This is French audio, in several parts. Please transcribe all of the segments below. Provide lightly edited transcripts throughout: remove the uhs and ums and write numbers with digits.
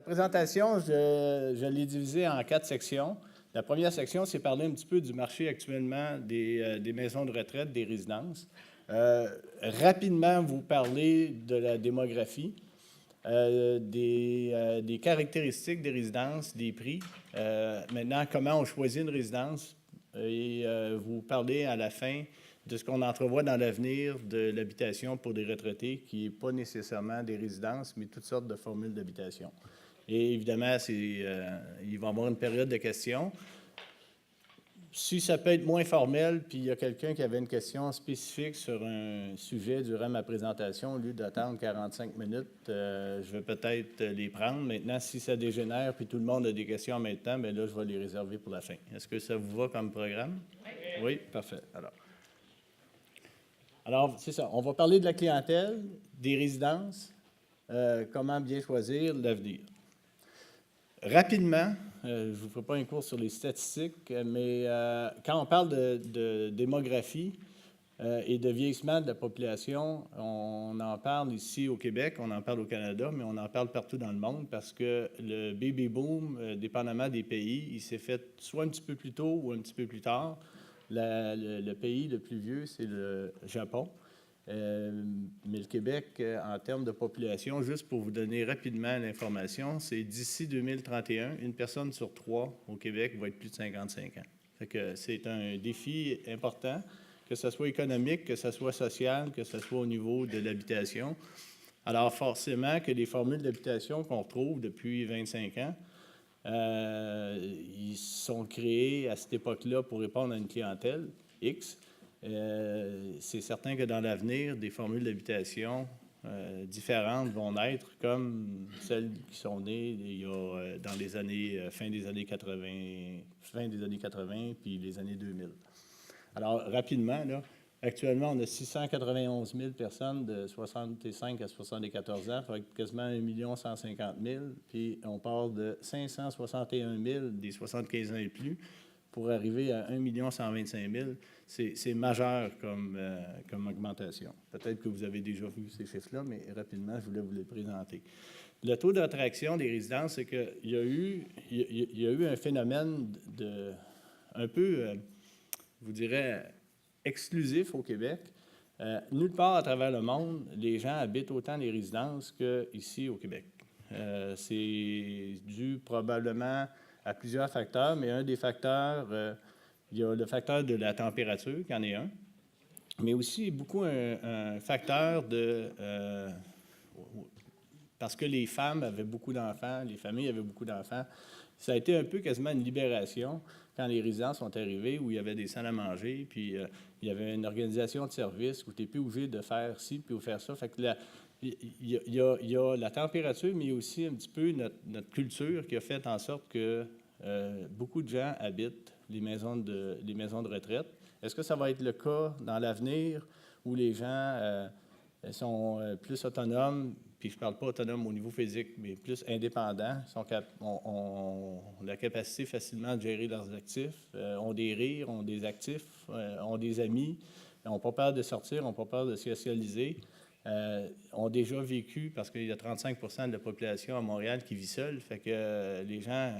présentation, je l'ai divisée en 4 sections. La première section, c'est parler un petit peu du marché actuellement des maisons de retraite, des résidences. Rapidement, vous parler de la démographie, des caractéristiques des résidences, des prix. Maintenant, comment on choisit une résidence et vous parler à la fin de ce qu'on entrevoit dans l'avenir de l'habitation pour des retraités, qui n'est pas nécessairement des résidences, mais toutes sortes de formules d'habitation. Et évidemment, il va y avoir une période de questions. Si ça peut être moins formel, puis il y a quelqu'un qui avait une question spécifique sur un sujet durant ma présentation, au lieu d'attendre 45 minutes, je vais peut-être les prendre. Maintenant, si ça dégénère, puis tout le monde a des questions en même temps, bien là, je vais les réserver pour la fin. Est-ce que ça vous va comme programme? Oui, parfait. Alors, c'est ça. On va parler de la clientèle, des résidences, comment bien choisir l'avenir. Rapidement, je ne vous ferai pas un cours sur les statistiques, mais quand on parle de démographie et de vieillissement de la population, on en parle ici au Québec, on en parle au Canada, mais on en parle partout dans le monde parce que le baby boom, dépendamment des pays, il s'est fait soit un petit peu plus tôt ou un petit peu plus tard. Le pays le plus vieux, c'est le Japon. Mais le Québec, en termes de population, juste pour vous donner rapidement l'information, c'est d'ici 2031, une personne sur 3 au Québec va être plus de 55 ans. Fait que c'est un défi important, que ce soit économique, que ce soit social, que ce soit au niveau de l'habitation. Alors forcément que les formules d'habitation qu'on retrouve depuis 25 ans, ils sont créés à cette époque-là pour répondre à une clientèle X. C'est certain que dans l'avenir, des formules d'habitation différentes vont naître, comme celles qui sont nées dans les années, fin des années 80, puis les années 2000. Alors, rapidement, là, actuellement, on a 691 000 personnes de 65 à 74 ans, fait quasiment 1 150 000, puis on part de 561 000 des 75 ans et plus, pour arriver à 1 125 000, c'est majeur comme augmentation. Peut-être que vous avez déjà vu ces chiffres-là, mais rapidement, je voulais vous les présenter. Le taux d'attraction des résidences, c'est qu'il y a eu un phénomène un peu, je vous dirais, exclusif au Québec. Nulle part à travers le monde, les gens habitent autant les résidences qu'ici au Québec. C'est dû probablement à plusieurs facteurs, mais un des facteurs, il y a le facteur de la température, qui en est un, mais aussi beaucoup un facteur parce que les femmes avaient beaucoup d'enfants, les familles avaient beaucoup d'enfants. Ça a été un peu quasiment une libération quand les résidences sont arrivées, où il y avait des salles à manger, puis il y avait une organisation de service où tu n'es plus obligé de faire ci, puis de faire ça. Fait que il y a la température, mais aussi un petit peu notre culture qui a fait en sorte que beaucoup de gens habitent les maisons de retraite. Est-ce que ça va être le cas dans l'avenir où les gens sont plus autonomes, puis je ne parle pas autonome au niveau physique, mais plus indépendants, ont la capacité facilement de gérer leurs actifs, ont des rires, ont des actifs, ont des amis, n'ont pas peur de sortir, n'ont pas peur de socialiser, ont déjà vécu, parce qu'il y a 35 % de la population à Montréal qui vit seule, fait que les gens,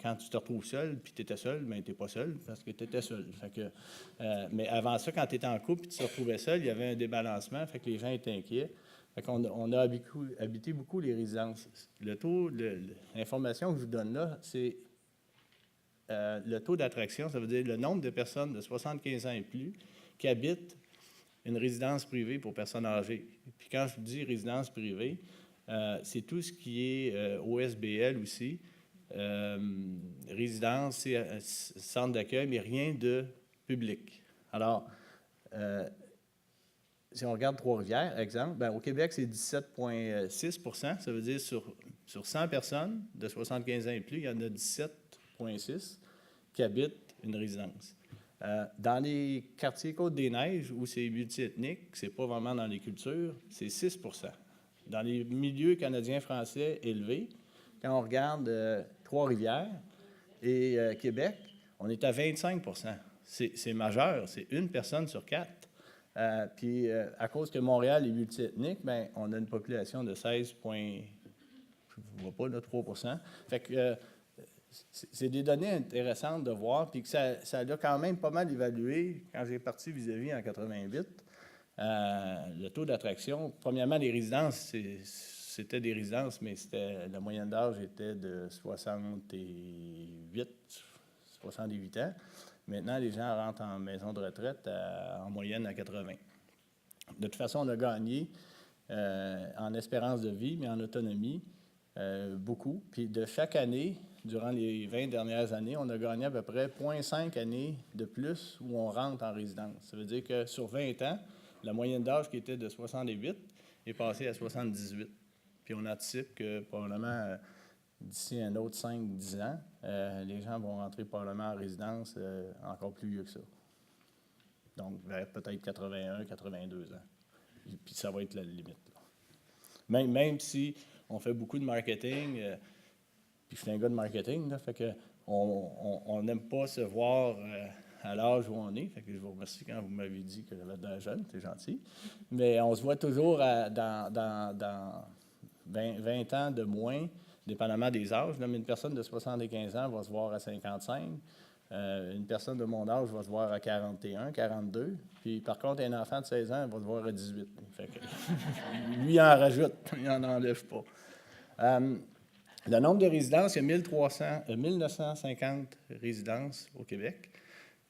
quand tu te retrouves seul, puis tu étais seul, bien, tu n'es pas seul, parce que tu étais seul. Fait que, mais avant ça, quand tu étais en couple et tu te retrouvais seul, il y avait un débalancement, fait que les gens étaient inquiets. Fait qu'on a habité beaucoup les résidences. Le taux, l'information que je vous donne là, c'est le taux d'attraction, ça veut dire le nombre de personnes de 75 ans et plus qui habitent une résidence privée pour personnes âgées. Puis quand je dis résidence privée, c'est tout ce qui est OSBL aussi, résidence, centre d'accueil, mais rien de public. Alors, si on regarde Trois-Rivières, exemple, bien, au Québec, c'est 17,6 %. Ça veut dire sur 100 personnes de 75 ans et plus, il y en a 17,6 qui habitent une résidence. Dans les quartiers Côte-des-Neiges, où c'est multiethnique, c'est pas vraiment dans les cultures, c'est 6 %. Dans les milieux canadiens-français élevés, quand on regarde Trois-Rivières et Québec, on est à 25 %. C'est majeur, c'est une personne sur 4. Puis, à cause que Montréal est multiethnique, bien, on a une population de 16,8 voit pas, là, 3%. Fait que c'est des données intéressantes de voir, puis que ça a quand même pas mal évalué quand j'ai parti vis-à-vis en 88. Le taux d'attraction, premièrement, les résidences, c'était des résidences, mais la moyenne d'âge était de 68 ans. Maintenant, les gens rentrent en maison de retraite en moyenne à 80. De toute façon, on a gagné en espérance de vie, mais en autonomie, beaucoup. Puis de chaque année, durant les 20 dernières années, on a gagné à peu près 0,5 années de plus où on rentre en résidence. Ça veut dire que sur 20 ans, la moyenne d'âge qui était de 68 est passée à 78. Puis on anticipe que probablement d'ici un autre 5-10 ans, les gens vont rentrer probablement en résidence encore plus vieux que ça. Donc vers peut-être 81, 82 ans. Puis ça va être la limite. Même si on fait beaucoup de marketing, puis je suis un gars de marketing, là, fait que on n'aime pas se voir à l'âge où on est. Fait que je vous remercie quand vous m'avez dit que j'avais de la jeune, c'est gentil. Mais on se voit toujours dans 20 ans de moins, dépendamment des âges. Là, mais une personne de 75 ans va se voir à 55. Une personne de mon âge va se voir à 41, 42. Puis, par contre, un enfant de 16 ans va se voir à 18. Fait que, lui, il en rajoute, il n'en enlève pas. Le nombre de résidences, il y a 1950 résidences au Québec.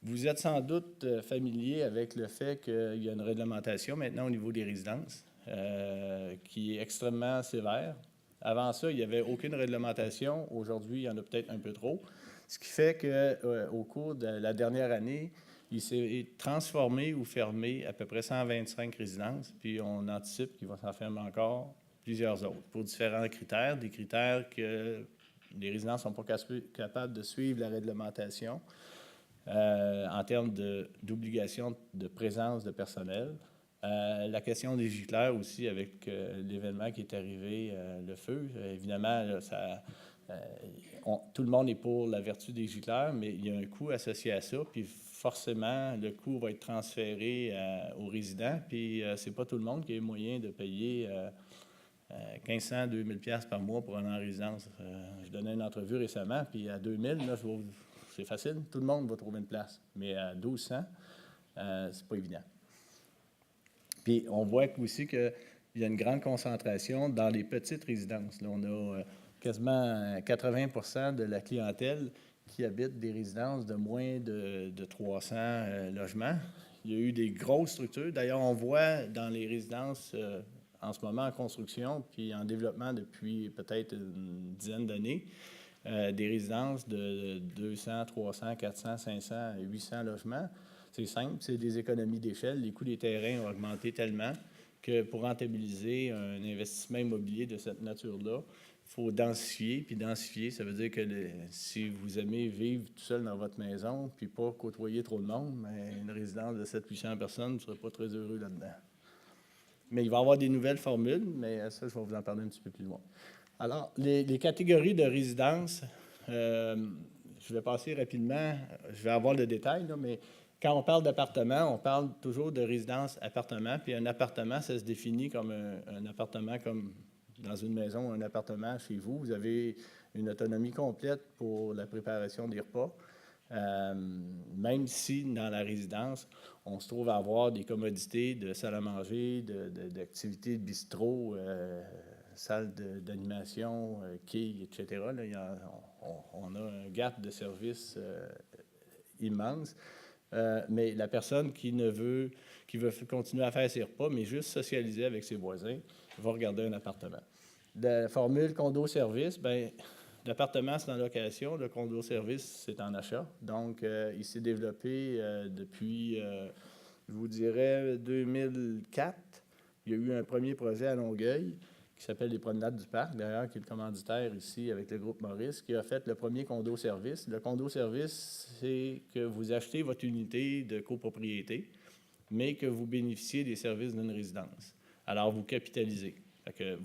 Vous êtes sans doute familier avec le fait qu'il y a une réglementation maintenant au niveau des résidences qui est extrêmement sévère. Avant ça, il n'y avait aucune réglementation. Aujourd'hui, il y en a peut-être un peu trop. Ce qui fait qu'au cours de la dernière année, il s'est transformé ou fermé à peu près 125 résidences, puis on anticipe qu'il va s'en fermer encore plusieurs autres, pour différents critères, des critères que les résidences ne sont pas capables de suivre la réglementation en termes d'obligation de présence de personnel. La question des gicleurs aussi, avec l'événement qui est arrivé, le feu, évidemment, là, tout le monde est pour la vertu des gicleurs, mais il y a un coût associé à ça, puis forcément, le coût va être transféré aux résidents, puis c'est pas tout le monde qui a les moyens de payer 1500, 2000 pièces par mois pour aller en résidence. Je donnais une entrevue récemment, puis à 2000, là, c'est facile, tout le monde va trouver une place. Mais à 1200, c'est pas évident. Puis on voit aussi qu'il y a une grande concentration dans les petites résidences. Là, on a quasiment 80 de la clientèle qui habite des résidences de moins de 300 logements. Il y a eu des grosses structures. D'ailleurs, on voit dans les résidences en ce moment en construction, puis en développement depuis peut-être une dizaine d'années, des résidences de 200, 300, 400, 500, 800 logements. C'est simple, c'est des économies d'échelle. Les coûts des terrains ont augmenté tellement que pour rentabiliser un investissement immobilier de cette nature-là, il faut densifier. Puis densifier, ça veut dire que si vous aimez vivre tout seul dans votre maison, puis pas côtoyer trop de monde, mais une résidence de 700-800 personnes, vous ne serez pas très heureux là-dedans. Mais il va y avoir des nouvelles formules, mais ça, je vais vous en parler un petit peu plus loin. Alors, les catégories de résidences, je vais passer rapidement, je vais avoir le détail, là, mais quand on parle d'appartement, on parle toujours de résidence-appartement, puis un appartement, ça se définit comme un appartement comme dans une maison, un appartement chez vous. Vous avez une autonomie complète pour la préparation des repas. Même si dans la résidence, on se trouve à avoir des commodités de salle à manger, d'activités de bistrot, salle d'animation, quilles, etc. Là, on a un gap de services immense. Mais la personne qui veut continuer à faire ses repas, mais juste socialiser avec ses voisins, va regarder un appartement. La formule condo-service, bien, l'appartement, c'est en location. Le condo-service, c'est en achat. Donc, il s'est développé depuis, je vous dirais, 2004. Il y a eu un premier projet à Longueuil qui s'appelle les Promenades du Parc, d'ailleurs, qui est le commanditaire ici avec le groupe Maurice, qui a fait le premier condo-service. Le condo-service, c'est que vous achetez votre unité de copropriété, mais que vous bénéficiez des services d'une résidence. Alors, vous capitalisez. Il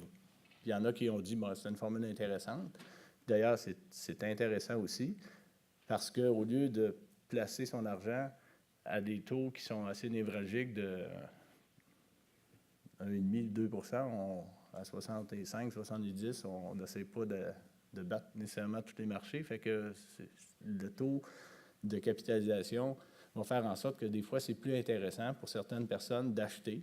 y en a qui ont dit, bon, c'est une formule intéressante. D'ailleurs, c'est intéressant aussi, parce qu'au lieu de placer son argent à des taux qui sont assez névralgiques de 1,5-2 %, à 65, 70, on n'essaie pas de battre nécessairement tous les marchés. Fait que le taux de capitalisation va faire en sorte que des fois, c'est plus intéressant pour certaines personnes d'acheter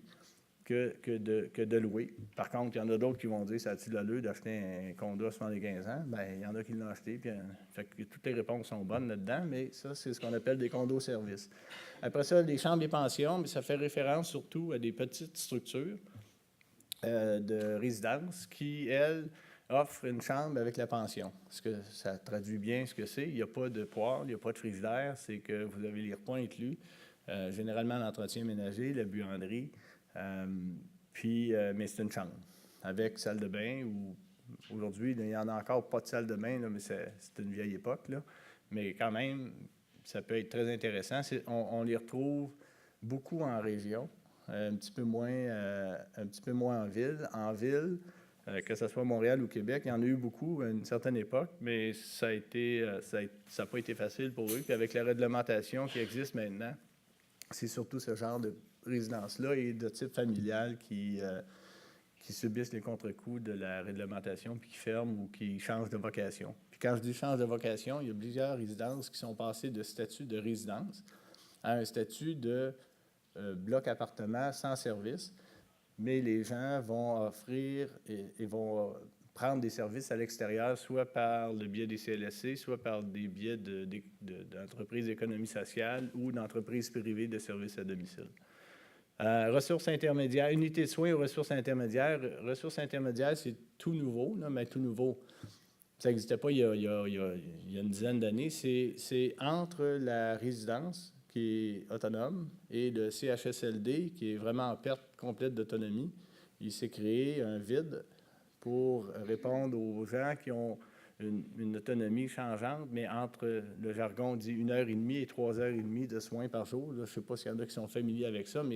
que de louer. Par contre, il y en a d'autres qui vont dire, ça a-t-il l'allure d'acheter un condo à 75 ans? Bien, il y en a qui l'ont acheté, puis fait que toutes les réponses sont bonnes là-dedans, mais ça, c'est ce qu'on appelle des condos-services. Après ça, les chambres et pensions, mais ça fait référence surtout à des petites structures de résidence qui, elles, offrent une chambre avec la pension. Est-ce que ça traduit bien ce que c'est? Il n'y a pas de poêle, il n'y a pas de frigidaire, c'est que vous avez les repas inclus, généralement l'entretien ménager, la buanderie, mais c'est une chambre avec salle de bain ou aujourd'hui, il n'y en a encore pas de salle de bain, là, mais c'est une vieille époque, là. Mais quand même, ça peut être très intéressant. On les retrouve beaucoup en région, un petit peu moins en ville. En ville, que ce soit Montréal ou Québec, il y en a eu beaucoup à une certaine époque, mais ça n'a pas été facile pour eux. Puis avec la réglementation qui existe maintenant, c'est surtout ce genre de résidence-là et de type familial qui subissent les contre-coups de la réglementation, puis qui ferment ou qui changent de vocation. Puis quand je dis change de vocation, il y a plusieurs résidences qui sont passées de statut de résidence à un statut de bloc appartement sans service, mais les gens vont offrir et vont prendre des services à l'extérieur, soit par le biais des CLSC, soit par des biais d'entreprises d'économie sociale ou d'entreprises privées de services à domicile. Ressources intermédiaires, unité de soins aux ressources intermédiaires. Ressources intermédiaires, c'est tout nouveau, là, mais tout nouveau. Ça n'existait pas il y a une dizaine d'années. C'est entre la résidence, qui est autonome, et le CHSLD, qui est vraiment en perte complète d'autonomie. Il s'est créé un vide pour répondre aux gens qui ont une autonomie changeante, mais entre, le jargon dit 1h30 et 3h30 de soins par jour. Là, je ne sais pas s'il y en a qui sont familiers avec ça, mais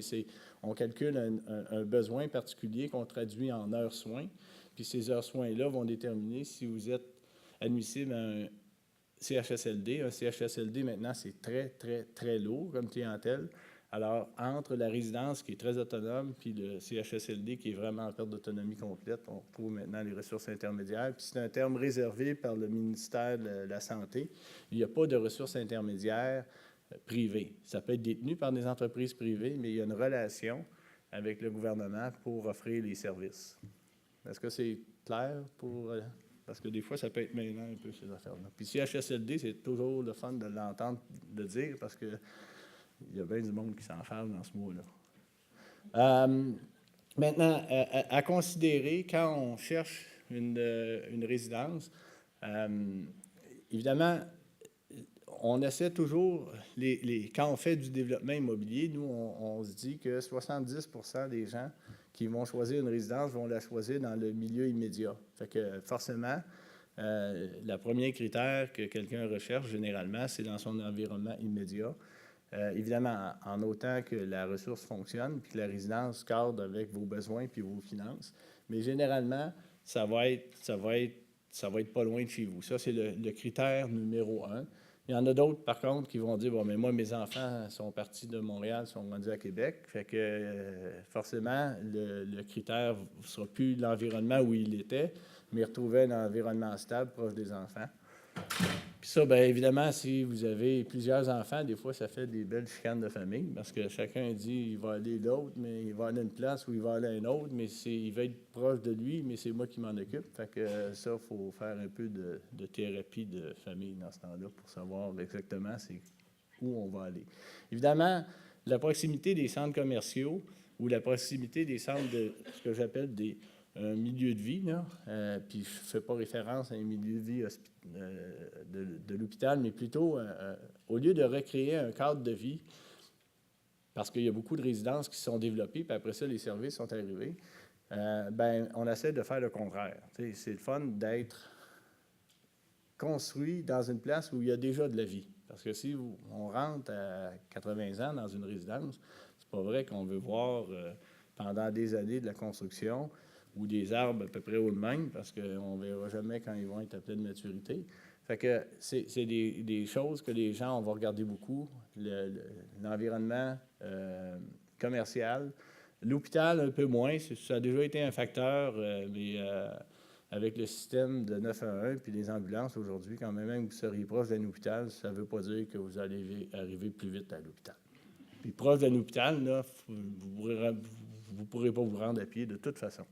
on calcule un besoin particulier qu'on traduit en heures soins. Puis ces heures soins-là vont déterminer si vous êtes admissible à un CHSLD. Un CHSLD, maintenant, c'est très, très, très lourd comme clientèle. Alors, entre la résidence qui est très autonome puis le CHSLD qui est vraiment en perte d'autonomie complète, on retrouve maintenant les ressources intermédiaires. Puis c'est un terme réservé par le ministère de la Santé. Il n'y a pas de ressources intermédiaires privées. Ça peut être détenu par des entreprises privées, mais il y a une relation avec le gouvernement pour offrir les services. Est-ce que c'est clair pour... Parce que des fois, ça peut être mêlant un peu, ces affaires-là. Puis CHSLD, c'est toujours le fun de l'entendre de dire parce que il y a bien du monde qui s'enferme dans ce mot-là. Maintenant, à considérer quand on cherche une résidence, évidemment, on essaie toujours, quand on fait du développement immobilier, nous, on se dit que 70% des gens qui vont choisir une résidence vont la choisir dans le milieu immédiat. Fait que forcément, le premier critère que quelqu'un recherche généralement, c'est dans son environnement immédiat. Évidemment, en autant que la ressource fonctionne puis que la résidence cadre avec vos besoins puis vos finances. Mais généralement, ça va être pas loin de chez vous. Ça, c'est le critère numéro 1. Il y en a d'autres, par contre, qui vont dire, bon, mais moi, mes enfants sont partis de Montréal, sont rendus à Québec. Fait que, forcément, le critère ne sera plus l'environnement où il était, mais retrouver un environnement stable, proche des enfants. Puis ça, bien évidemment, si vous avez plusieurs enfants, des fois, ça fait des belles chicanes de famille, parce que chacun dit, il va aller l'autre, mais il va aller à une place où il va aller à une autre, mais il va être proche de lui, mais c'est moi qui m'en occupe. Fait que ça, il faut faire un peu de thérapie de famille dans ce temps-là pour savoir exactement c'est où on va aller. Évidemment, la proximité des centres commerciaux ou la proximité des centres de ce que j'appelle un milieu de vie, là, puis je ne fais pas référence à un milieu de vie de l'hôpital, mais plutôt, au lieu de recréer un cadre de vie, parce qu'il y a beaucoup de résidences qui se sont développées, puis après ça, les services sont arrivés, on essaie de faire le contraire. C'est le fun d'être construit dans une place où il y a déjà de la vie. Parce que si on rentre à 80 ans dans une résidence, c'est pas vrai qu'on veut voir pendant des années de la construction ou des arbres à peu près au même, parce qu'on ne verra jamais quand ils vont être à pleine maturité. Fait que c'est des choses que les gens, on va regarder beaucoup. L'environnement commercial, L'hôpital, un peu moins. Ça a déjà été un facteur, mais avec le système de 911 puis les ambulances aujourd'hui, quand même que vous seriez proche d'un hôpital, ça ne veut pas dire que vous allez arriver plus vite à l'hôpital. Puis proche d'un hôpital, là, vous ne pourrez pas vous rendre à pied de toute façon.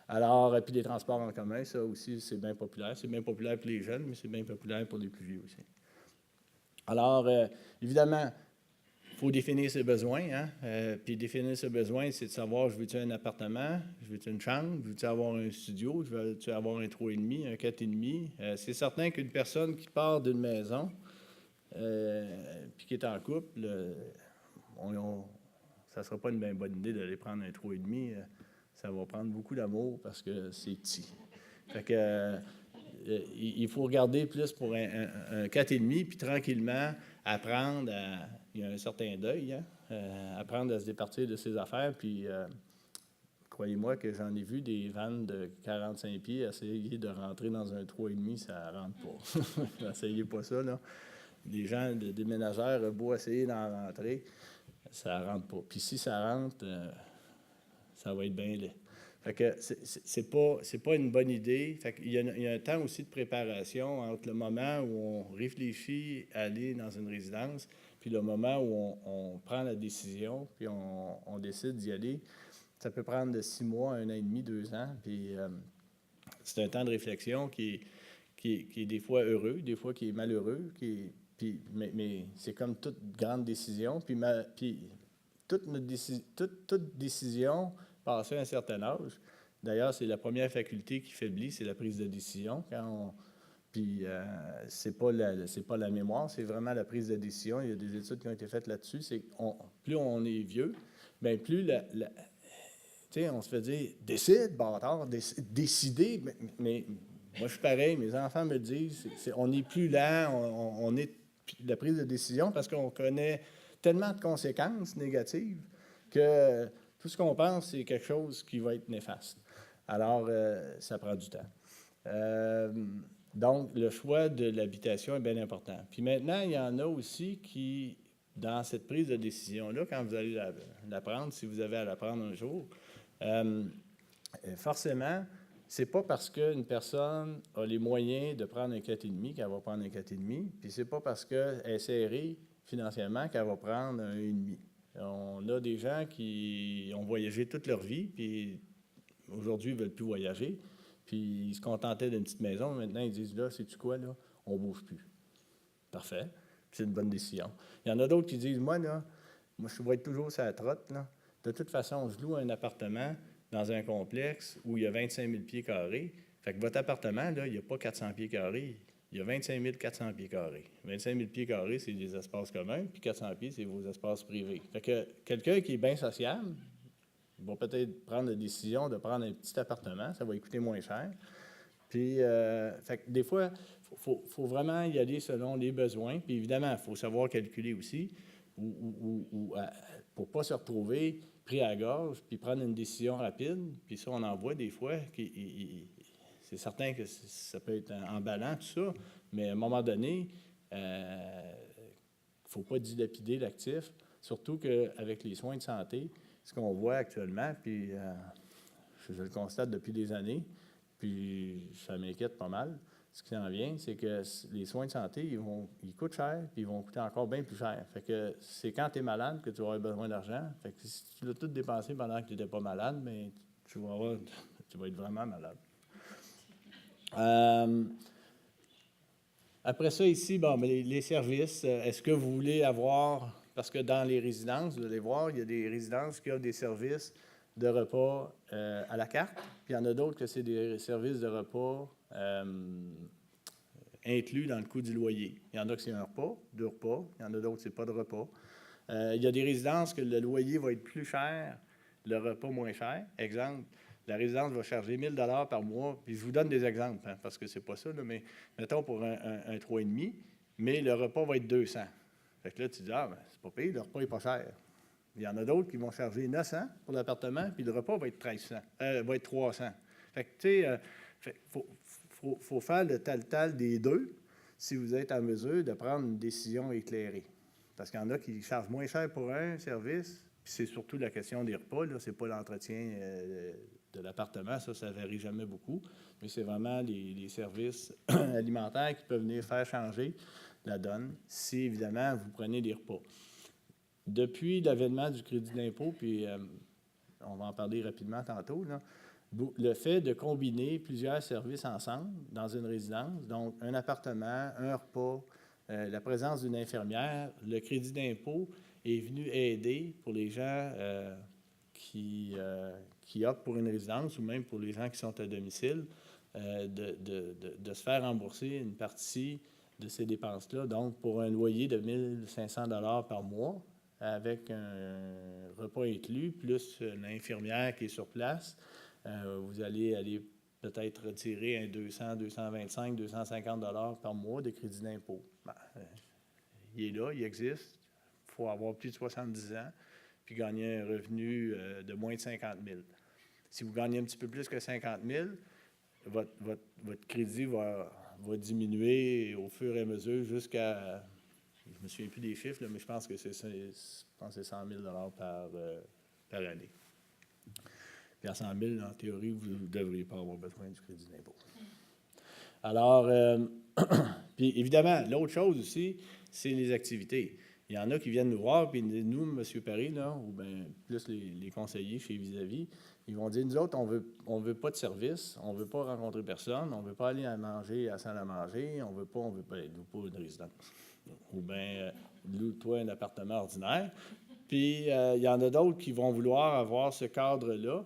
Alors, puis les transports en commun, ça aussi, c'est bien populaire. C'est bien populaire pour les jeunes, mais c'est bien populaire pour les plus vieux aussi. Alors, évidemment, il faut définir ses besoins. Hein? Puis définir ses besoins, c'est de savoir, je veux-tu un appartement, je veux-tu une chambre, je veux-tu avoir un studio, je veux-tu avoir un 3,5, un 4,5. C'est certain qu'une personne qui part d'une maison, puis qui est en couple, ça ne sera pas une bien bonne idée d'aller prendre un 3,5. Ça va prendre beaucoup d'amour parce que c'est petit. Fait que, il faut regarder plus pour un 4,5, puis tranquillement apprendre à... Il y a un certain deuil, hein, apprendre à se départir de ses affaires, puis croyez-moi que j'en ai vu des vannes de 45 pieds essayer de rentrer dans un 3,5, ça ne rentre pas. N'essayez pas ça, là. Des gens, des déménageurs, beau essayer d'en rentrer, ça ne rentre pas. Puis si ça rentre, ça va être bien laid. Fait que c'est pas une bonne idée. Fait qu'il y a un temps aussi de préparation entre le moment où on réfléchit à aller dans une résidence, puis le moment où on prend la décision, puis on décide d'y aller. Ça peut prendre de 6 mois, 1 an et demi, 2 ans. Puis c'est un temps de réflexion qui est des fois heureux, des fois qui est malheureux, mais c'est comme toute grande décision. Puis toute décision passée à un certain âge. D'ailleurs, c'est la première faculté qui faiblit, c'est la prise de décision. Puis c'est pas la mémoire, c'est vraiment la prise de décision. Il y a des études qui ont été faites là-dessus. Plus on est vieux, bien plus on se fait dire « décide, bâtard, décider ». Mais moi, je suis pareil, mes enfants me disent on n'est plus lent, on est la prise de décision parce qu'on connaît tellement de conséquences négatives que tout ce qu'on pense, c'est quelque chose qui va être néfaste. Alors, ça prend du temps. Donc, le choix de l'habitation est bien important. Puis maintenant, il y en a aussi qui, dans cette prise de décision-là, quand vous allez la prendre, si vous avez à la prendre un jour, forcément, c'est pas parce qu'une personne a les moyens de prendre un 4,5 qu'elle va prendre un 4,5, puis c'est pas parce qu'elle est serrée financièrement qu'elle va prendre un 1,5. On a des gens qui ont voyagé toute leur vie, puis aujourd'hui, ils ne veulent plus voyager, puis ils se contentaient d'une petite maison. Maintenant, ils disent, là, sais-tu quoi, là? On ne bouge plus. Parfait. C'est une bonne décision. Il y en a d'autres qui disent, moi, je vais être toujours sur la trotte, là. De toute façon, je loue un appartement dans un complexe où il y a 25 000 pieds carrés. Fait que votre appartement, là, il n'y a pas 400 pieds carrés. Il y a 25 400 pieds carrés. 25 000 pieds carrés, c'est des espaces communs, puis 400 pieds, c'est vos espaces privés. Fait que quelqu'un qui est bien sociable va peut-être prendre la décision de prendre un petit appartement, ça va lui coûter moins cher. Puis, fait que des fois, il faut vraiment y aller selon les besoins. Puis évidemment, il faut savoir calculer aussi pour ne pas se retrouver pris à la gorge, puis prendre une décision rapide. Puis ça, on en voit des fois. C'est certain que ça peut être emballant, tout ça, mais à un moment donné, il ne faut pas dilapider l'actif, surtout qu'avec les soins de santé, ce qu'on voit actuellement, puis je le constate depuis des années, puis ça m'inquiète pas mal. Ce qui s'en vient, c'est que les soins de santé, ils coûtent cher, puis ils vont coûter encore bien plus cher. Fait que c'est quand tu es malade que tu vas avoir besoin d'argent. Fait que si tu l'as tout dépensé pendant que tu n'étais pas malade, bien, tu vas être vraiment malade. Après ça, ici, bon, les services, est-ce que vous voulez avoir, parce que dans les résidences, vous allez voir, il y a des résidences qui ont des services de repas à la carte, puis il y en a d'autres que c'est des services de repas inclus dans le coût du loyer. Il y en a que c'est un repas, 2 repas, il y en a d'autres que c'est pas de repas. Il y a des résidences que le loyer va être plus cher, le repas moins cher. Exemple, la résidence va charger 1 000 $ par mois. Puis je vous donne des exemples, hein, parce que c'est pas ça, là, mais mettons pour un 3,5, mais le repas va être 200. Fait que là, tu dis, c'est pas pire, le repas n'est pas cher. Il y en a d'autres qui vont charger 900 pour l'appartement, puis le repas va être 300. Fait que, tu sais, faut faire le tal des deux si vous êtes en mesure de prendre une décision éclairée. Parce qu'il y en a qui chargent moins cher pour un service, Puis c'est surtout la question des repas, là. C'est pas l'entretien de l'appartement, ça varie jamais beaucoup, mais c'est vraiment les services alimentaires qui peuvent venir faire changer la donne si, évidemment, vous prenez des repas. Depuis l'avènement du crédit d'impôt, puis on va en parler rapidement tantôt, là, le fait de combiner plusieurs services ensemble dans une résidence, donc un appartement, un repas, la présence d'une infirmière, le crédit d'impôt est venu aider pour les gens qui optent pour une résidence ou même pour les gens qui sont à domicile, de se faire rembourser une partie de ces dépenses-là. Donc, pour un loyer de 1 500 $ par mois, avec un repas inclus, plus l'infirmière qui est sur place, vous allez aller peut-être retirer un 200, 225, 250 $ par mois de crédit d'impôt. Ben, il est là, il existe. Il faut avoir plus de 70 ans, puis gagner un revenu de moins de 50 000. Si vous gagnez un petit peu plus que 50 000, votre crédit va diminuer au fur et à mesure jusqu'à, je ne me souviens plus des chiffres, là, mais je pense que c'est 100 000 $ par année. Puis à 100 000, en théorie, vous ne devriez pas avoir besoin du crédit d'impôt. Alors, puis évidemment, l'autre chose aussi, c'est les activités. Il y en a qui viennent nous voir, puis nous, M. Paré, là, ou bien plus les conseillers chez Vis-à-Vis, ils vont dire, nous autres, on veut pas de service, on ne veut pas rencontrer personne, on ne veut pas aller à manger à la salle à manger, on veut pas loue une résidence. Ou bien, loue-toi un appartement ordinaire. Puis, il y en a d'autres qui vont vouloir avoir ce cadre-là.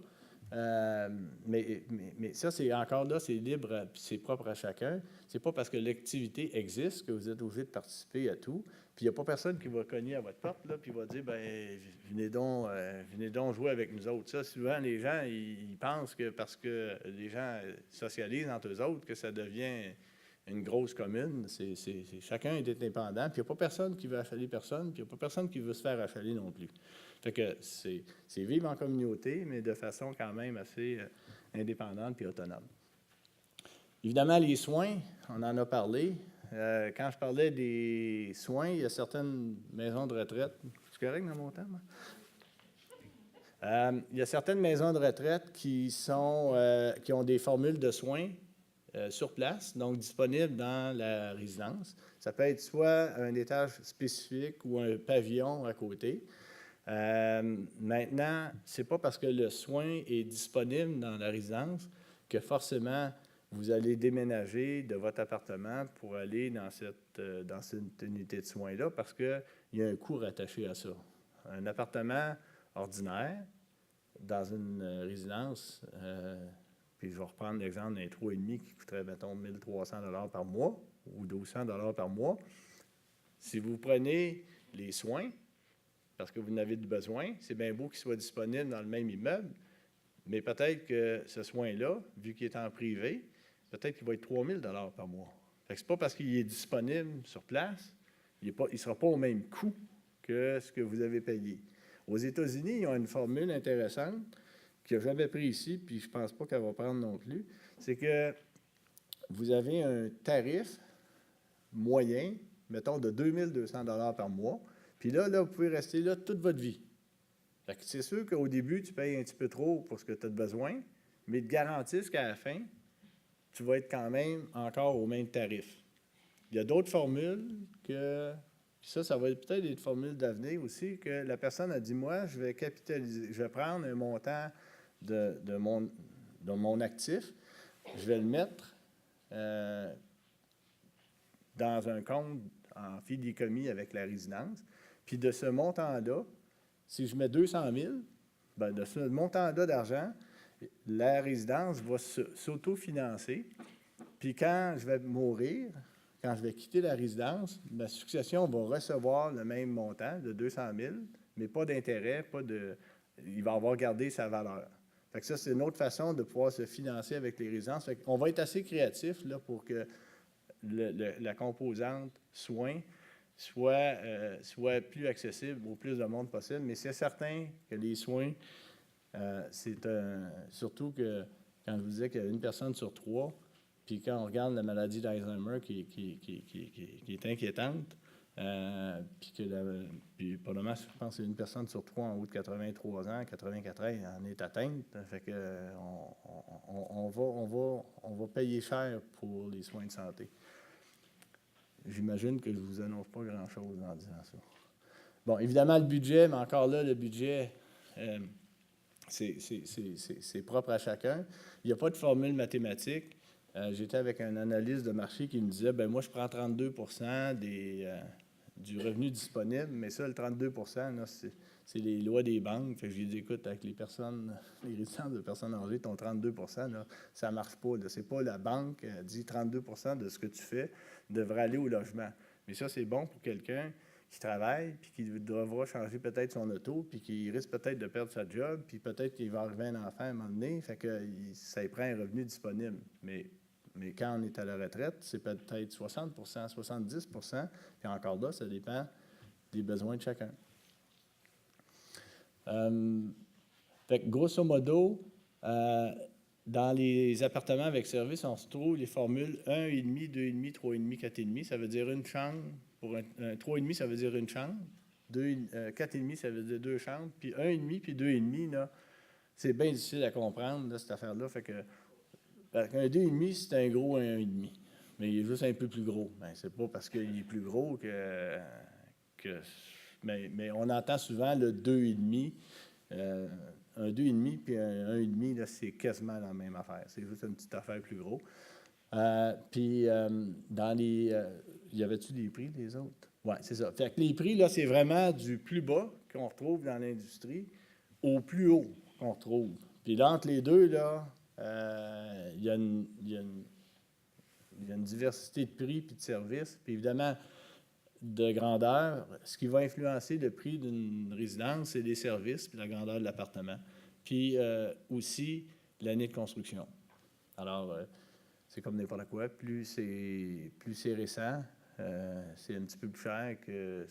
Mais ça, c'est encore là, c'est libre, puis c'est propre à chacun. C'est pas parce que l'activité existe que vous êtes obligé de participer à tout. Puis il n'y a pas personne qui va cogner à votre porte, là, puis va dire, ben venez donc jouer avec nous autres. Ça, souvent, les gens, ils pensent que parce que les gens socialisent entre eux autres, que ça devient une grosse commune. Chacun est indépendant, puis il n'y a pas personne qui veut achaler personne, puis il n'y a pas personne qui veut se faire achaler non plus. Fait que c'est vivre en communauté, mais de façon quand même assez indépendante puis autonome. Évidemment, les soins, on en a parlé. Quand je parlais des soins, il y a certaines maisons de retraite. C'est correct dans mon temps? Il y a certaines maisons de retraite qui ont des formules de soins sur place, donc disponibles dans la résidence. Ça peut être soit un étage spécifique ou un pavillon à côté. Maintenant, ce n'est pas parce que le soin est disponible dans la résidence que forcément vous allez déménager de votre appartement pour aller dans cette unité de soins-là parce qu'il y a un coût rattaché à ça. Un appartement ordinaire dans une résidence, puis je vais reprendre l'exemple d'un 3,5 qui coûterait, mettons, 1 300 $ par mois ou 1200 $ par mois. Si vous prenez les soins, parce que vous en avez besoin, c'est bien beau qu'il soit disponible dans le même immeuble, mais peut-être que ce soin-là, vu qu'il est en privé, peut-être qu'il va être 3 000 $ par mois. Ce n'est pas parce qu'il est disponible sur place, il ne sera pas au même coût que ce que vous avez payé. Aux États-Unis, ils ont une formule intéressante que je n'avais pris ici, puis je ne pense pas qu'elle va prendre non plus. C'est que vous avez un tarif moyen, mettons, de 2 200 $ par mois. Puis là, vous pouvez rester là toute votre vie. C'est sûr qu'au début, tu payes un petit peu trop pour ce que tu as besoin, mais ils te garantissent qu'à la fin, tu vas être quand même encore au même tarif. Il y a d'autres formules que... Ça va être peut-être des formules d'avenir aussi, que la personne a dit, moi, je vais capitaliser, je vais prendre un montant de mon actif, je vais le mettre dans un compte en fidéicommis avec la résidence. Puis de ce montant-là, si je mets 200 000, bien de ce montant-là d'argent, la résidence va s'autofinancer. Puis quand je vais mourir, quand je vais quitter la résidence, ma succession va recevoir le même montant de 200 000, mais pas d'intérêt, il va avoir gardé sa valeur. Fait que ça, c'est une autre façon de pouvoir se financer avec les résidences. Fait qu'on va être assez créatif là, pour que la composante soins soit plus accessible au plus de monde possible. Mais c'est certain que les soins, surtout que quand je vous disais qu'il y a une personne sur 3, puis quand on regarde la maladie d'Alzheimer qui est inquiétante, Puis probablement, je pense que c'est une personne sur 3 en haut de 83 ans, 84 ans, en est atteinte. Fait que on va payer cher pour les soins de santé. J'imagine que je ne vous annonce pas grand-chose en disant ça. Bon, évidemment, le budget, mais encore là, le budget, c'est propre à chacun. Il n'y a pas de formule mathématique. J'étais avec un analyste de marché qui me disait, ben moi, je prends 32 du revenu disponible, mais ça, le 32 là, c'est les lois des banques. Fait que j'ai dit, écoute, avec les résidences de personnes âgées, ton 32 là, ça ne marche pas. Ce n'est pas la banque dit 32 de ce que tu fais devrait aller au logement. Mais ça, c'est bon pour quelqu'un qui travaille, puis qui devra changer peut-être son auto, puis qui risque peut-être de perdre sa job, puis peut-être qu'il va arriver un enfant à un moment donné, fait que ça y prend un revenu disponible. Mais quand on est à la retraite, c'est peut-être 60 70 puis encore là, ça dépend des besoins de chacun. Fait que grosso modo, dans les appartements avec service, on se trouve les formules 1,5, 2,5, 3,5, 4,5. Ça veut dire une chambre. Pour un 3,5, ça veut dire une chambre. 4,5, ça veut dire 2 chambres. Puis 1,5 puis 2,5, là, c'est bien difficile à comprendre, là, cette affaire-là. Fait que un 2,5, c'est un gros 1,5. Mais il est juste un peu plus gros. Ben, c'est pas parce qu'il est plus gros mais on entend souvent le 2,5. Un 2,5 puis un 1,5, là, c'est quasiment la même affaire. C'est juste une petite affaire plus gros. Puis, dans les... y avait-tu des prix, les autres? Oui, c'est ça. Fait que les prix, là, c'est vraiment du plus bas qu'on retrouve dans l'industrie au plus haut qu'on retrouve. Puis là, entre les deux, là, il y a une diversité de prix puis de services. Puis évidemment, de grandeur, ce qui va influencer le prix d'une résidence, c'est les services puis la grandeur de l'appartement. Puis aussi l'année de construction. Alors, c'est comme n'importe quoi. Plus c'est récent, c'est un petit peu plus cher que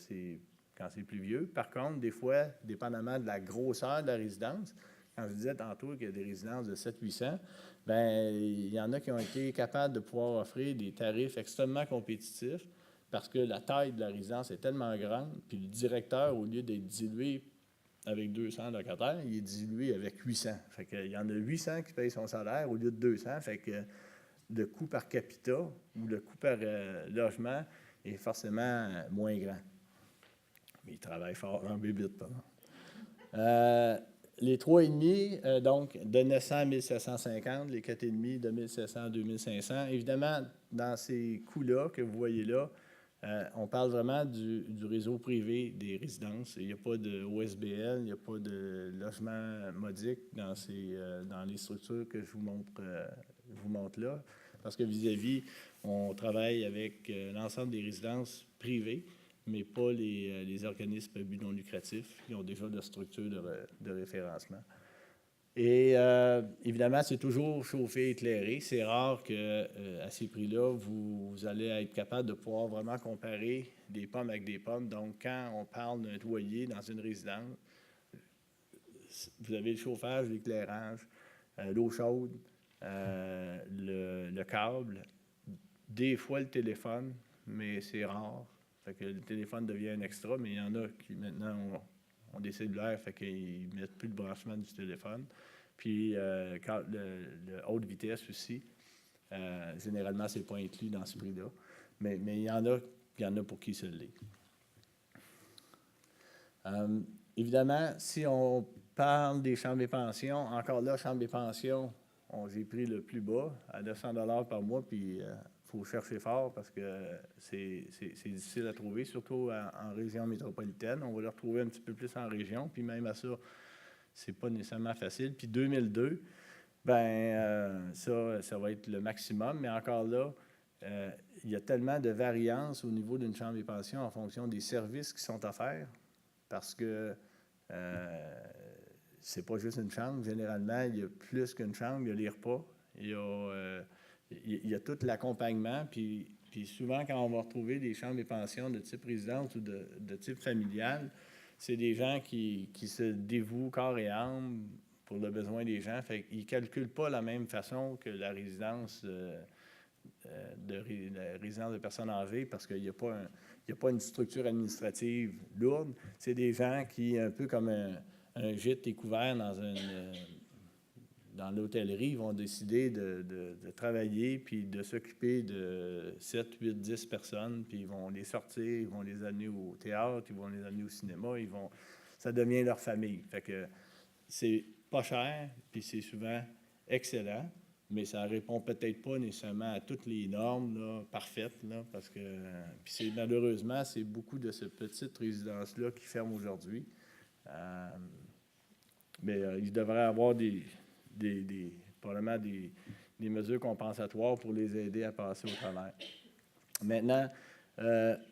quand c'est plus vieux. Par contre, des fois, dépendamment de la grosseur de la résidence, quand je disais tantôt qu'il y a des résidences de 700-800, bien, il y en a qui ont été capables de pouvoir offrir des tarifs extrêmement compétitifs parce que la taille de la résidence est tellement grande, puis le directeur, au lieu d'être dilué avec 200 locataires, il est dilué avec 800. Fait qu'il y en a 800 qui payent son salaire au lieu de 200. Fait que le coût par capita ou le coût par logement est forcément moins grand. Mais il travaille fort en bébite, pardon. Les 3,5, donc de 900 à 1750, les 4,5 de 1700 à 2500. Évidemment, dans ces coûts-là que vous voyez là, on parle vraiment du réseau privé des résidences. Il n'y a pas de OSBL, il n'y a pas de logement modique dans les structures que je vous montre là. Parce que vis-à-vis, on travaille avec l'ensemble des résidences privées, mais pas les organismes à but non lucratif qui ont déjà de structure de référencement. Et évidemment, c'est toujours chauffé et éclairé. C'est rare qu'à ces prix-là, vous allez être capable de pouvoir vraiment comparer des pommes avec des pommes. Donc, quand on parle d'un loyer dans une résidence, vous avez le chauffage, l'éclairage, l'eau chaude, le câble, des fois le téléphone, mais c'est rare. Fait que le téléphone devient un extra, mais il y en a qui maintenant ont des cellulaires, fait qu'ils ne mettent plus de branchement du téléphone. Puis le haute vitesse aussi, généralement, ce n'est pas inclus dans ce prix-là. Mais il y en a pour qui ça l'est. Évidemment, si on parle des chambres des pensions, encore là, chambre des pensions, j'ai pris le plus bas, à 900 $ par mois, puis il faut chercher fort parce que c'est difficile à trouver, surtout en région métropolitaine. On va le retrouver un petit peu plus en région, puis même à ça, c'est pas nécessairement facile. Puis 2002, ça va être le maximum, mais encore là, il y a tellement de variance au niveau d'une chambre des pensions en fonction des services qui sont offerts, parce que c'est pas juste une chambre. Généralement, il y a plus qu'une chambre. Il y a les repas, il y a tout l'accompagnement. Puis souvent, quand on va retrouver des chambres et pensions de type résidence ou de type familial, c'est des gens qui se dévouent corps et âme pour le besoin des gens. Fait qu'ils ne calculent pas la même façon que la résidence de personnes âgées parce qu'il n'y a n'y a pas une structure administrative lourde. C'est des gens qui, un peu comme un gîte découvert dans l'hôtellerie, vont décider de travailler puis de s'occuper de 7, 8, 10 personnes, puis ils vont les sortir, ils vont les amener au théâtre, ils vont les amener au cinéma, ça devient leur famille. Fait que c'est pas cher, puis c'est souvent excellent, mais ça répond peut-être pas nécessairement à toutes les normes là, parfaites, là, parce que puis malheureusement, c'est beaucoup de ces petites résidences-là qui ferment aujourd'hui. Mais il devrait y avoir probablement des mesures compensatoires pour les aider à passer au travers. Maintenant,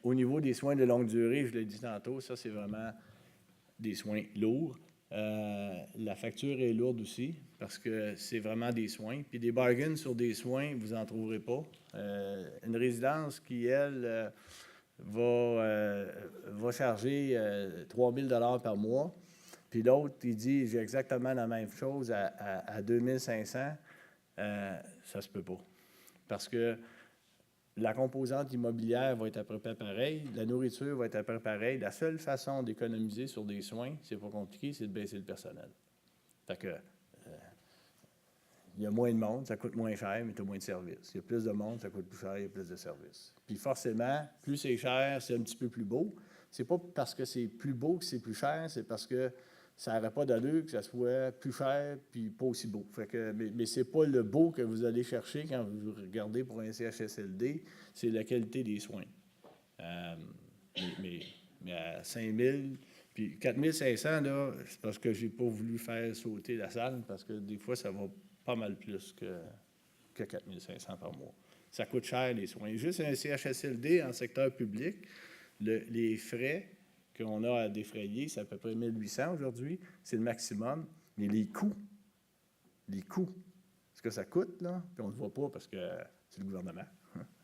au niveau des soins de longue durée, je l'ai dit tantôt, ça, c'est vraiment des soins lourds. La facture est lourde aussi parce que c'est vraiment des soins. Puis des bargains sur des soins, vous n'en trouverez pas. Une résidence qui, elle, va charger 3 000 $ par mois, puis l'autre, il dit, j'ai exactement la même chose à 2 500, ça se peut pas. Parce que la composante immobilière va être à peu près pareille, la nourriture va être à peu près pareille. La seule façon d'économiser sur des soins, c'est pas compliqué, c'est de baisser le personnel. Fait que, il y a moins de monde, ça coûte moins cher, mais tu as moins de services. Il y a plus de monde, ça coûte plus cher, il y a plus de services. Puis forcément, plus c'est cher, c'est un petit peu plus beau. C'est pas parce que c'est plus beau que c'est plus cher, c'est parce que ça n'aurait pas d'allure que ça soit plus cher puis pas aussi beau. Fait que, mais c'est pas le beau que vous allez chercher quand vous regardez pour un CHSLD, c'est la qualité des soins. Mais à 5 000, puis 4 500, là, c'est parce que j'ai pas voulu faire sauter la salle, parce que des fois, ça va pas mal plus que 4 500 par mois. Ça coûte cher, les soins. Juste un CHSLD en secteur public, les frais qu'on a à défrayer, c'est à peu près 1 800 aujourd'hui, c'est le maximum. Mais les coûts, ce que ça coûte, là, puis on ne le voit pas parce que c'est le gouvernement.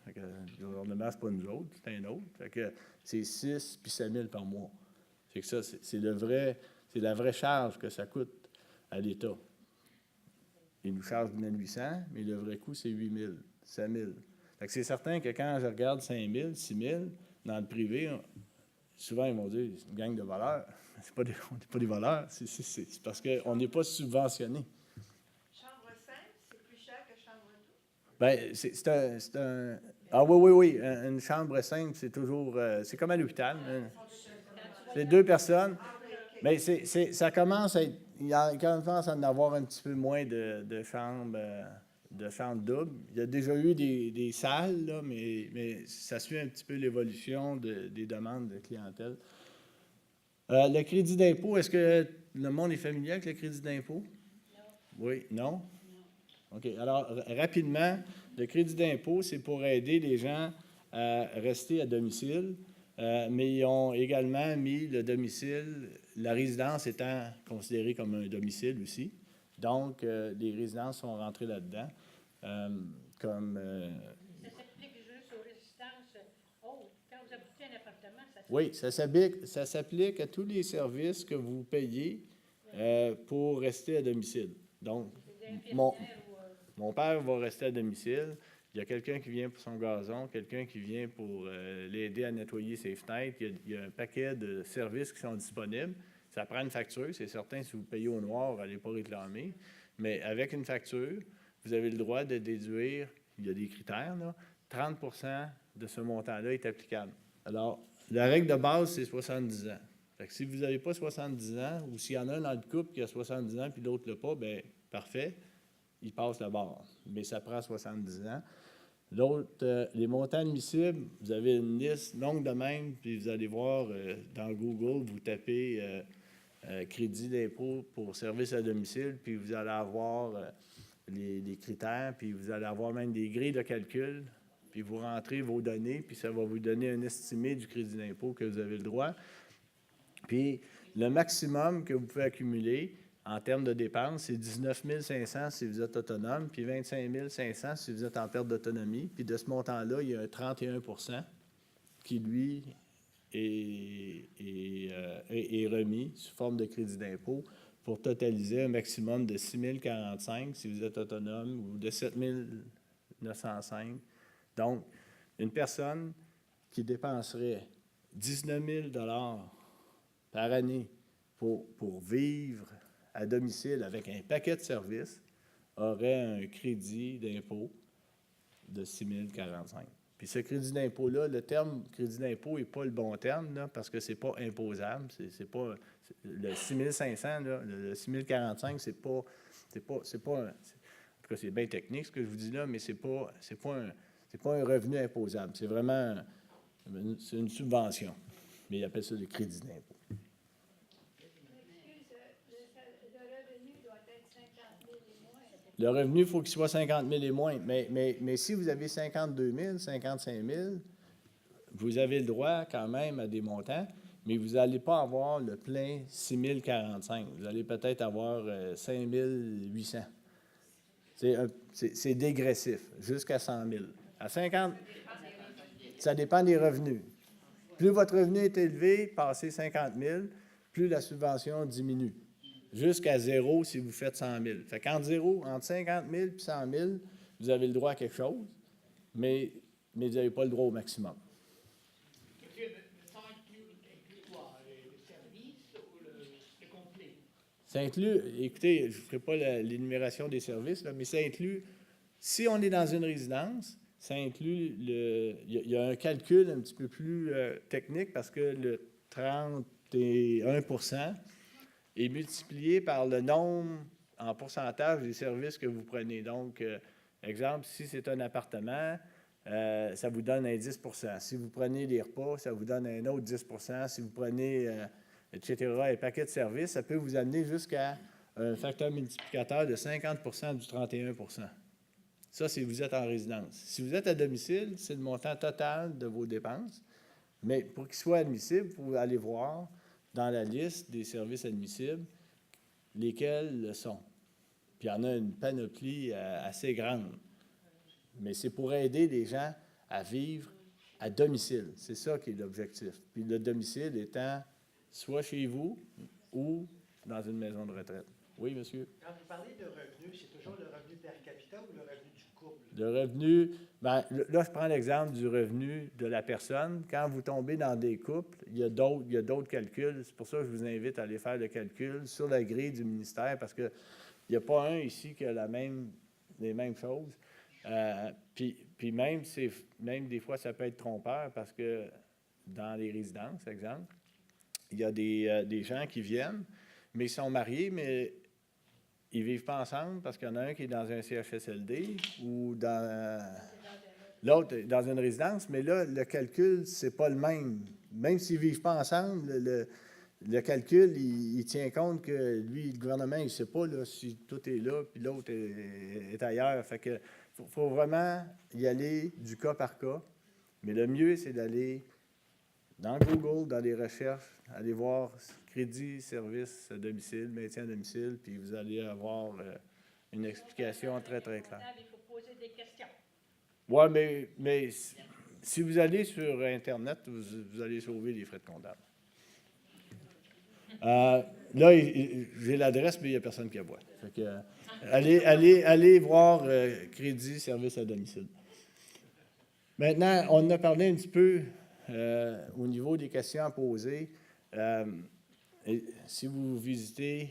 Fait que le gouvernement, c'est pas nous autres, c'est un autre. Fait que c'est 6 puis 7 000 par mois. Fait que ça, c'est la vraie charge que ça coûte à l'État. Il nous charge 1 800, mais le vrai coût, c'est 8 000, 7 000. Fait que c'est certain que quand je regarde 5 000, 6 000 dans le privé, souvent, ils vont dire c'est une gang de voleurs. On n'est pas des voleurs, c'est parce qu'on n'est pas subventionné. Chambre 5, c'est plus cher que chambre 2? Bien, c'est un. Ah oui. Une chambre simple, c'est toujours. C'est comme à l'hôpital. Hein. C'est 2 personnes. Mais ça commence à être. Il commence à en avoir un petit peu moins de chambres. De chambres doubles. Il y a déjà eu des salles, là, mais ça suit un petit peu l'évolution des demandes de clientèle. Le crédit d'impôt, est-ce que le monde est familier avec le crédit d'impôt? Non. Oui, non? OK. Alors, rapidement, le crédit d'impôt, c'est pour aider les gens à rester à domicile, mais ils ont également mis le domicile, la résidence étant considérée comme un domicile aussi. Donc, les résidences sont rentrées là-dedans. Comme. Ça s'applique juste aux résidences. Oh, quand vous habitez un appartement, ça s'applique. Oui, ça s'applique à tous les services que vous payez pour rester à domicile. Donc, mon père va rester à domicile. Il y a quelqu'un qui vient pour son gazon, quelqu'un qui vient pour l'aider à nettoyer ses fenêtres. Il y a un paquet de services qui sont disponibles. Ça prend une facture. C'est certain, si vous payez au noir, vous n'allez pas réclamer. Mais avec une facture, vous avez le droit de déduire, il y a des critères, là, 30 % de ce montant-là est applicable. Alors, la règle de base, c'est 70 ans. Fait que si vous n'avez pas 70 ans, ou s'il y en a un dans le couple qui a 70 ans puis l'autre ne l'a pas, bien, parfait, il passe la barre. Mais ça prend 70 ans. L'autre, les montants admissibles, vous avez une liste longue de même, puis vous allez voir dans Google, vous tapez crédit d'impôt pour service à domicile, puis vous allez avoir les critères, puis vous allez avoir même des grilles de calcul, puis vous rentrez vos données, puis ça va vous donner un estimé du crédit d'impôt que vous avez le droit. Puis le maximum que vous pouvez accumuler en termes de dépenses, c'est 19 500 si vous êtes autonome, puis 25 500 si vous êtes en perte d'autonomie. Puis de ce montant-là, il y a un 31 % qui, lui, est remis sous forme de crédit d'impôt pour totaliser un maximum de 6 045 si vous êtes autonome ou de 7 905. Donc, une personne qui dépenserait 19 000 par année pour vivre à domicile avec un paquet de services aurait un crédit d'impôt de 6 045. Puis ce crédit d'impôt-là, le terme crédit d'impôt n'est pas le bon terme, là, parce que ce n'est pas imposable. C'est pas, le 6 500, là, le 6 045, c'est pas en tout cas, c'est bien technique ce que je vous dis là, mais c'est pas un revenu imposable. C'est vraiment c'est une subvention. Mais ils appellent ça le crédit d'impôt. Le revenu, il faut qu'il soit 50 000 et moins. Mais si vous avez 52 000, 55 000, vous avez le droit quand même à des montants, mais vous n'allez pas avoir le plein 6 045. Vous allez peut-être avoir 5 800. C'est dégressif, jusqu'à 100 000. À 50, ça dépend des revenus. Plus votre revenu est élevé, passé 50 000, plus la subvention diminue. Jusqu'à 0 si vous faites 100 000. Fait qu'entre 0, entre 50 000 et 100 000, vous avez le droit à quelque chose, mais vous n'avez pas le droit au maximum. Ça inclut quoi? Le service ou le complet? Ça inclut, écoutez, je ne ferai pas l'énumération des services, là, mais ça inclut, si on est dans une résidence, ça inclut il y a un calcul un petit peu plus technique parce que le 31% est multiplié par le nombre en pourcentage des services que vous prenez. Donc, exemple, si c'est un appartement, ça vous donne un 10 %. Si vous prenez des repas, ça vous donne un autre 10 %. Si vous prenez, etc., un paquet de services, ça peut vous amener jusqu'à un facteur multiplicateur de 50 % du 31 %. Ça, si vous êtes en résidence. Si vous êtes à domicile, c'est le montant total de vos dépenses. Mais pour qu'il soit admissible, vous allez voir dans la liste des services admissibles lesquels le sont. Puis il y en a une panoplie assez grande. Mais c'est pour aider les gens à vivre à domicile. C'est ça qui est l'objectif. Puis le domicile étant soit chez vous ou dans une maison de retraite. Oui, monsieur? Quand vous parlez de revenus, c'est toujours le revenu per capita ou le revenu du couple? Le revenu, bien, là, je prends l'exemple du revenu de la personne. Quand vous tombez dans des couples, il y a d'autres calculs. C'est pour ça que je vous invite à aller faire le calcul sur la grille du ministère, parce qu'il n'y a pas un ici qui a les mêmes choses. Puis même des fois, ça peut être trompeur, parce que dans les résidences, exemple, il y a des gens qui viennent, mais ils sont mariés, mais ils ne vivent pas ensemble parce qu'il y en a un qui est dans un CHSLD ou l'autre dans une résidence, mais là, le calcul, c'est pas le même. Même s'ils ne vivent pas ensemble, le calcul, il tient compte que lui, le gouvernement, il ne sait pas là, si tout est là, puis l'autre est ailleurs. Fait que faut vraiment y aller du cas par cas. Mais le mieux, c'est d'aller dans Google, dans les recherches, aller voir crédit, service à domicile, maintien à domicile, puis vous allez avoir une explication très, très claire. Il faut poser des questions. Oui, mais si vous allez sur Internet, vous allez sauver les frais de comptable. Là, j'ai l'adresse, mais il n'y a personne qui aboie. Fait que, allez voir crédit, service à domicile. Maintenant, on en a parlé un petit peu au niveau des questions à poser. Si vous visitez,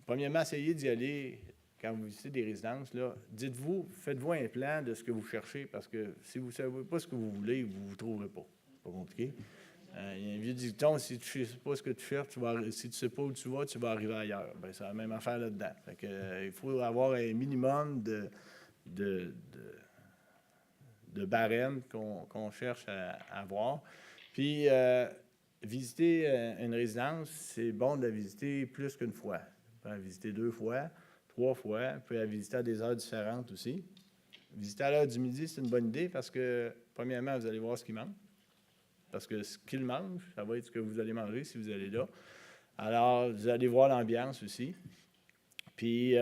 premièrement, essayez d'y aller quand vous visitez des résidences. Là, faites-vous un plan de ce que vous cherchez, parce que si vous ne savez pas ce que vous voulez, vous ne vous trouverez pas. C'est pas compliqué. Il y a un vieux dicton, si tu ne sais pas ce que tu cherches, si tu ne sais pas où tu vas arriver ailleurs. Bien, c'est la même affaire là-dedans. Fait que, il faut avoir un minimum de barème qu'on cherche à avoir. Puis, visiter une résidence, c'est bon de la visiter plus qu'une fois. On peut la visiter 2 fois, 3 fois. On peut la visiter à des heures différentes aussi. Visiter à l'heure du midi, c'est une bonne idée parce que, premièrement, vous allez voir ce qu'il mange. Parce que ce qu'il mange, ça va être ce que vous allez manger si vous allez là. Alors, vous allez voir l'ambiance aussi. Puis,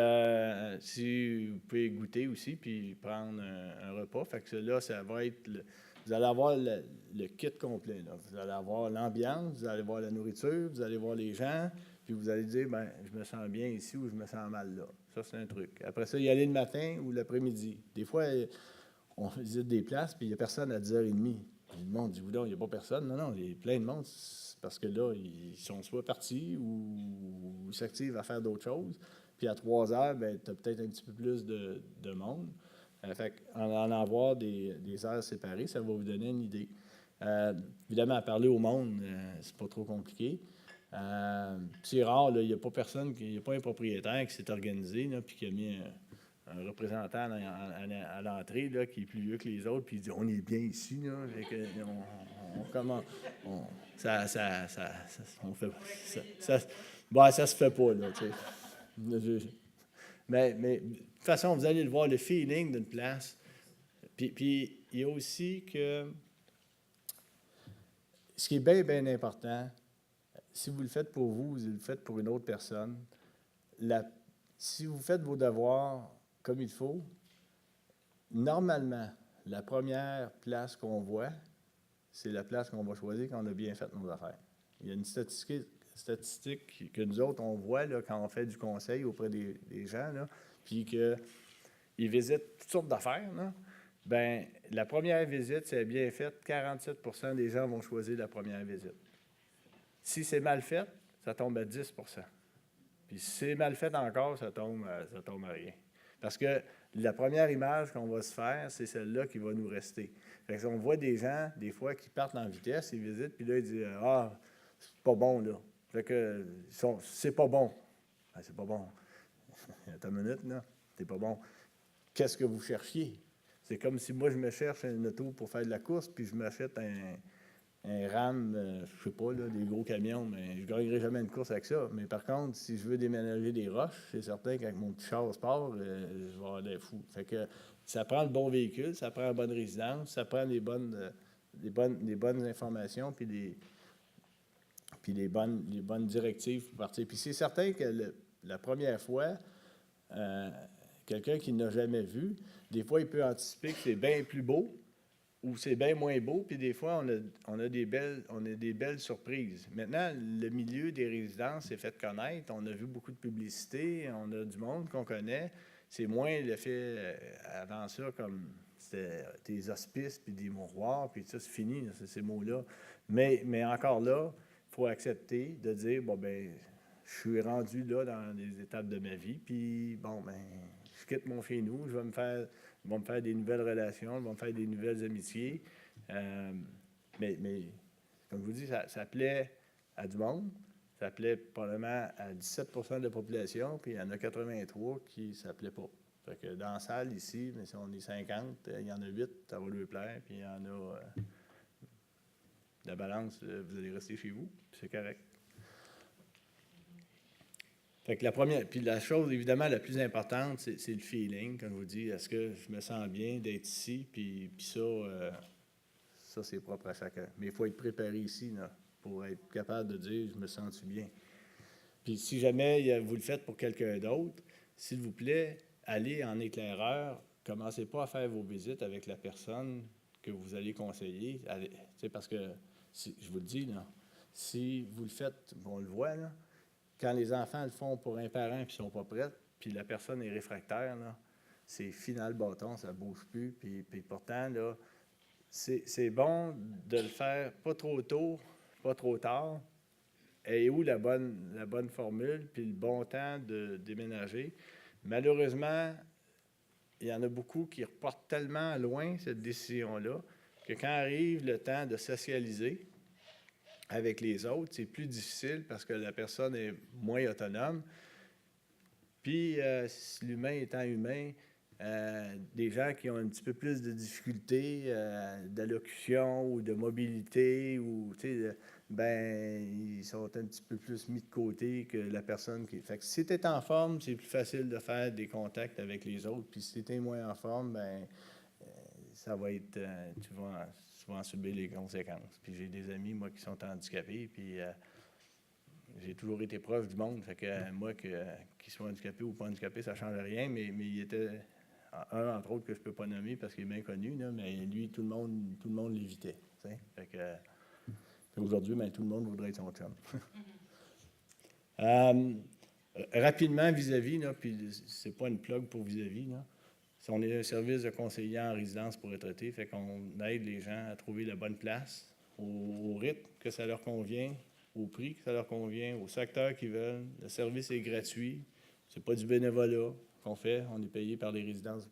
si vous pouvez goûter aussi, puis prendre un repas. Fait que là, ça va être... vous allez avoir le kit complet. Là. Vous allez avoir l'ambiance, vous allez voir la nourriture, vous allez voir les gens, puis vous allez dire, bien, je me sens bien ici ou je me sens mal là. Ça, c'est un truc. Après ça, y aller le matin ou l'après-midi. Des fois, on visite des places, puis il n'y a personne à 10h30. Le monde dit, il n'y a pas personne. Non, il y a plein de monde. C'est parce que là, ils sont soit partis ou ils s'activent à faire d'autres choses. Puis à 3 heures, ben, tu as peut-être un petit peu plus de monde. Fait en avoir des heures séparées, ça va vous donner une idée. Évidemment, à parler au monde, c'est pas trop compliqué. C'est rare, il n'y a pas personne, il n'y a pas un propriétaire qui s'est organisé, là, puis qui a mis un représentant à l'entrée là, qui est plus vieux que les autres, puis il dit on est bien ici, là, ça se fait pas, là, tu sais. Mais de toute façon, vous allez le voir, le feeling d'une place. Puis il y a aussi que ce qui est bien, bien important, si vous le faites pour vous, vous le faites pour une autre personne, si vous faites vos devoirs comme il faut, normalement, la première place qu'on voit, c'est la place qu'on va choisir quand on a bien fait nos affaires. Il y a une statistique que nous autres, on voit là, quand on fait du conseil auprès des gens, là, puis qu'ils visitent toutes sortes d'affaires. Là. Bien, la première visite, c'est bien fait, 47% des gens vont choisir la première visite. Si c'est mal fait, ça tombe à 10%. Puis si c'est mal fait encore, ça tombe à rien. Parce que la première image qu'on va se faire, c'est celle-là qui va nous rester. Fait que on voit des gens, des fois, qui partent en vitesse, ils visitent, puis là, ils disent « Ah, c'est pas bon, là. » Fait que c'est pas bon. Ben, c'est pas bon. Attends une minute, là. C'est pas bon. Qu'est-ce que vous cherchiez? C'est comme si moi, je me cherche une auto pour faire de la course, puis je m'achète un RAM, je sais pas, là, des gros camions, mais je ne gagnerai jamais une course avec ça. Mais par contre, si je veux déménager des roches, c'est certain qu'avec mon petit char sport, je vais avoir des fous. Fait que ça prend le bon véhicule, ça prend la bonne résidence, ça prend les bonnes informations, puis les bonnes directives pour partir. Puis c'est certain que la première fois, quelqu'un qui n'a jamais vu, des fois, il peut anticiper que c'est bien plus beau, ou c'est bien moins beau, puis des fois, on a des belles surprises. Maintenant, le milieu des résidences s'est fait connaître. On a vu beaucoup de publicité, on a du monde qu'on connaît. C'est moins le fait, avant ça, comme c'était des hospices, puis des mouroirs, puis ça, c'est fini, ces mots-là. Mais encore là, il faut accepter de dire, bon, ben je suis rendu là dans des étapes de ma vie, puis bon, ben je quitte mon chez nous, je vais me faire des nouvelles relations, je vais me faire des nouvelles amitiés. Mais comme je vous dis, ça plaît à du monde. Ça plaît probablement à 17% de la population, puis il y en a 83 qui ça plaît pas. Fait que dans la salle ici, mais si on est 50, il y en a 8, ça va lui plaire, puis il y en a la balance, vous allez rester chez vous, puis c'est correct. Fait que puis la chose, évidemment, la plus importante, c'est le feeling, comme je vous dis. Est-ce que je me sens bien d'être ici? Puis ça, c'est propre à chacun. Mais il faut être préparé ici, là, pour être capable de dire, je me sens-tu bien? Puis si jamais vous le faites pour quelqu'un d'autre, s'il vous plaît, allez en éclaireur. Commencez pas à faire vos visites avec la personne que vous allez conseiller. Parce que, je vous le dis, là, si vous le faites, on le voit, là, quand les enfants le font pour un parent et ils ne sont pas prêts, puis la personne est réfractaire, là, c'est final bâton, ça ne bouge plus. Puis pourtant, là, c'est bon de le faire pas trop tôt, pas trop tard. Et où la bonne formule, puis le bon temps de déménager. Malheureusement, il y en a beaucoup qui reportent tellement loin cette décision-là que quand arrive le temps de socialiser avec les autres, c'est plus difficile parce que la personne est moins autonome. Puis, l'humain étant humain, des gens qui ont un petit peu plus de difficultés d'allocution ou de mobilité, ou, ils sont un petit peu plus mis de côté que la personne qui... Fait que si tu es en forme, c'est plus facile de faire des contacts avec les autres. Puis si tu es moins en forme, ça va être... tu vas en subir les conséquences. Puis j'ai des amis, moi, qui sont handicapés, puis j'ai toujours été proche du monde. Fait que moi, qu'ils soient handicapés ou pas handicapés, ça ne change rien, mais il était un, entre autres, que je ne peux pas nommer parce qu'il est bien connu, là, mais lui, tout le monde l'évitait. Fait que aujourd'hui, tout le monde voudrait être son chum. Rapidement, vis-à-vis, là, puis c'est pas une plug pour vis-à-vis, là. On est un service de conseiller en résidence pour retraités, fait qu'on aide les gens à trouver la bonne place, au rythme que ça leur convient, au prix que ça leur convient, au secteur qu'ils veulent. Le service est gratuit. C'est pas du bénévolat qu'on fait. On est payé par les résidences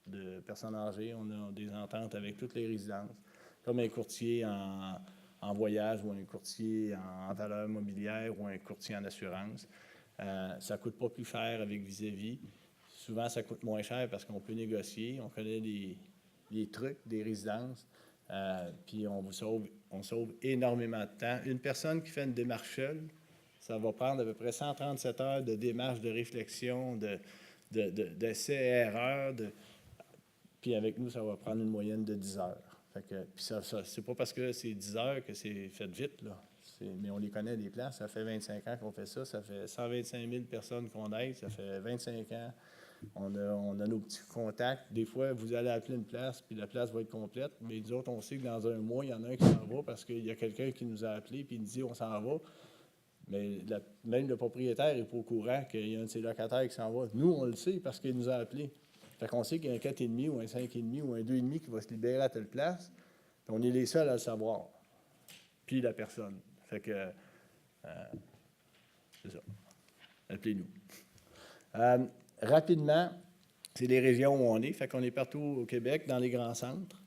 de personnes âgées. On a des ententes avec toutes les résidences, comme un courtier en voyage ou un courtier en valeur mobilière ou un courtier en assurance. Ça ne coûte pas plus cher avec vis-à-vis. Souvent, ça coûte moins cher parce qu'on peut négocier. On connaît les trucs des résidences. Puis on sauve énormément de temps. Une personne qui fait une démarche seule, ça va prendre à peu près 137 heures de démarche, de réflexion, d'essais-erreurs. Puis avec nous, ça va prendre une moyenne de 10 heures. Puis ça c'est pas parce que c'est 10 heures que c'est fait vite, là. Mais on les connaît, les places. Ça fait 25 ans qu'on fait ça. Ça fait 125 000 personnes qu'on aide. Ça fait 25 ans. On a nos petits contacts. Des fois, vous allez appeler une place, puis la place va être complète. Mais nous autres, on sait que dans un mois, il y en a un qui s'en va parce qu'il y a quelqu'un qui nous a appelé, puis il nous dit on s'en va. Mais même le propriétaire n'est pas au courant qu'il y a un de ses locataires qui s'en va. Nous, on le sait parce qu'il nous a appelés. Fait qu'on sait qu'il y a un 4,5 ou un 5,5 ou un 2,5 qui va se libérer à telle place. Puis on est les seuls à le savoir. Puis la personne. Fait que, c'est ça. Appelez-nous. Rapidement, c'est les régions où on est. Fait qu'on est partout au Québec, dans les grands centres.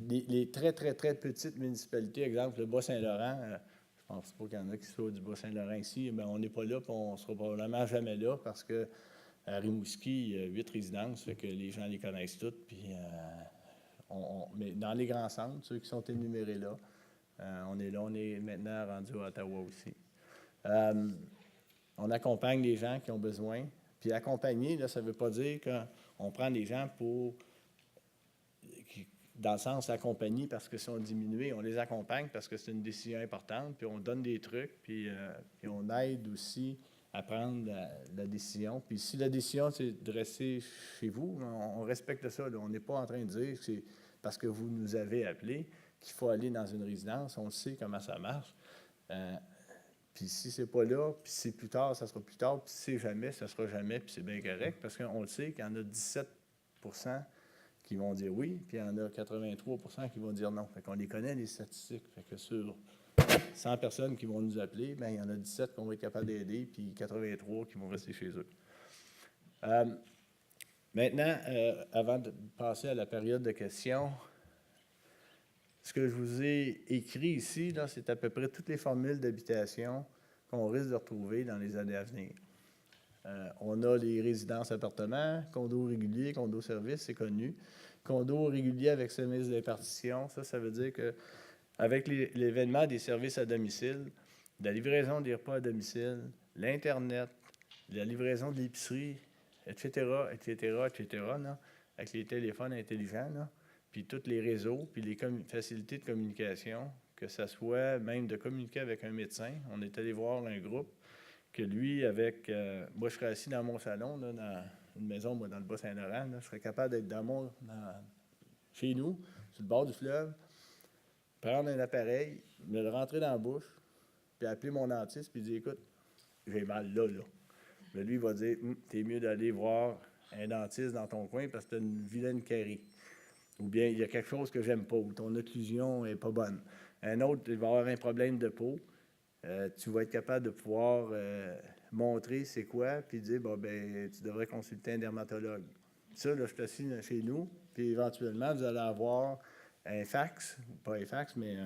Les très, très, très petites municipalités, exemple le Bas-Saint-Laurent, je pense pas qu'il y en a qui soient du Bas-Saint-Laurent ici, mais on n'est pas là, puis on ne sera probablement jamais là parce que à Rimouski, il y a 8 résidences, fait que les gens les connaissent toutes. Puis, mais dans les grands centres, ceux qui sont énumérés là, on est là, on est maintenant rendu à Ottawa aussi. On accompagne les gens qui ont besoin. Puis accompagner, là, ça ne veut pas dire qu'on prend des gens dans le sens accompagner parce que sont diminués. On les accompagne parce que c'est une décision importante, puis on donne des trucs, puis on aide aussi à prendre la décision. Puis si la décision, c'est de rester chez vous, on respecte ça. Là. On n'est pas en train de dire que c'est parce que vous nous avez appelé qu'il faut aller dans une résidence. On sait comment ça marche. Puis si c'est pas là, puis c'est plus tard, ça sera plus tard, puis si c'est jamais, ça sera jamais, puis c'est bien correct, parce qu'on le sait qu'il y en a 17 qui vont dire oui, puis il y en a 83 qui vont dire non. Fait qu'on les connaît, les statistiques. Fait que sur 100 personnes qui vont nous appeler, bien, il y en a 17 qu'on va être capable d'aider, puis 83 qui vont rester chez eux. Maintenant, avant de passer à la période de questions, ce que je vous ai écrit ici, là, c'est à peu près toutes les formules d'habitation qu'on risque de retrouver dans les années à venir. On a les résidences appartements, condos réguliers, condos services, c'est connu. Condos réguliers avec service d'impartition, ça veut dire qu'avec l'événement des services à domicile, la livraison des repas à domicile, l'Internet, la livraison de l'épicerie, etc., là, avec les téléphones intelligents, là, puis tous les réseaux, puis les facilités de communication, que ce soit même de communiquer avec un médecin. On est allé voir un groupe que lui, moi, je serais assis dans mon salon, là, dans une maison, moi, dans le Bas-Saint-Laurent, là, je serais capable d'être chez nous, sur le bord du fleuve, prendre un appareil, me le rentrer dans la bouche, puis appeler mon dentiste, puis dire, écoute, j'ai mal là. Mais lui, il va dire, t'es mieux d'aller voir un dentiste dans ton coin parce que t'as une vilaine carie. Ou bien, il y a quelque chose que j'aime pas, ou ton occlusion n'est pas bonne. Un autre, il va avoir un problème de peau. Tu vas être capable de pouvoir montrer c'est quoi, puis dire, tu devrais consulter un dermatologue. Ça, là, je suis assis chez nous, puis éventuellement, vous allez avoir un fax, pas un fax, mais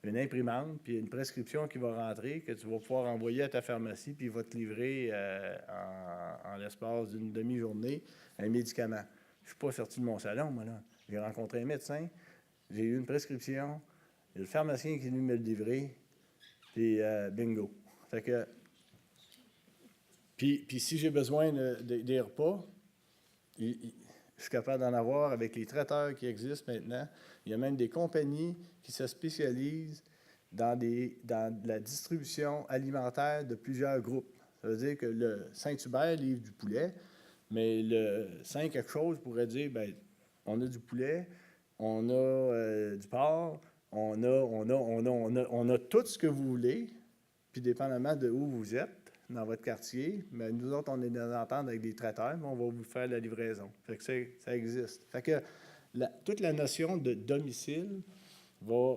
une imprimante, puis une prescription qui va rentrer, que tu vas pouvoir envoyer à ta pharmacie, puis il va te livrer en l'espace d'une demi-journée un médicament. Je ne suis pas sorti de mon salon, moi, là. J'ai rencontré un médecin, j'ai eu une prescription, il y a le pharmacien qui est venu me le livrer, puis bingo. Fait que, puis si j'ai besoin des repas, je suis capable d'en avoir avec les traiteurs qui existent maintenant. Il y a même des compagnies qui se spécialisent dans la distribution alimentaire de plusieurs groupes. Ça veut dire que le Saint-Hubert livre du poulet, mais le Saint quelque chose pourrait dire, on a du poulet, on a du porc, on a tout ce que vous voulez, puis dépendamment de où vous êtes, dans votre quartier, mais nous autres, on est dans l'entente avec des traiteurs, mais on va vous faire la livraison. Fait que ça existe. Fait que toute la notion de domicile va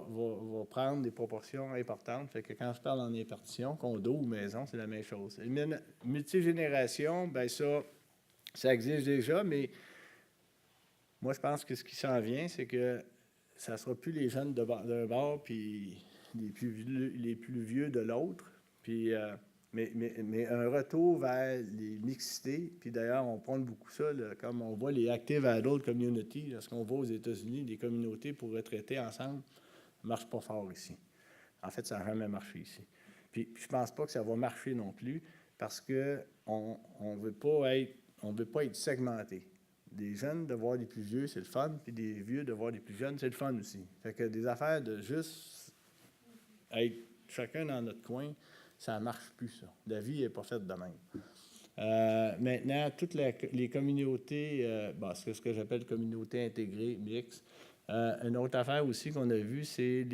prendre des proportions importantes. Fait que quand je parle en impartition, condo ou maison, c'est la même chose. Multigénération, bien ça existe déjà, mais moi, je pense que ce qui s'en vient, c'est que ça ne sera plus les jeunes d'un bord puis les plus vieux de l'autre. Puis, mais un retour vers les mixités. Puis d'ailleurs, on prend beaucoup ça, là, comme on voit les Active Adult Community, lorsqu'on va aux États-Unis, des communautés pour retraiter ensemble, ça ne marche pas fort ici. En fait, ça n'a jamais marché ici. Puis je ne pense pas que ça va marcher non plus parce qu'on ne veut pas être segmenté. Des jeunes de voir les plus vieux, c'est le fun, puis des vieux de voir les plus jeunes, c'est le fun aussi. Fait que des affaires de juste être chacun dans notre coin, ça ne marche plus, ça. La vie n'est pas faite de même. Maintenant, toutes les communautés, c'est ce que j'appelle communauté intégrée, mixte. Une autre affaire aussi qu'on a vue, c'est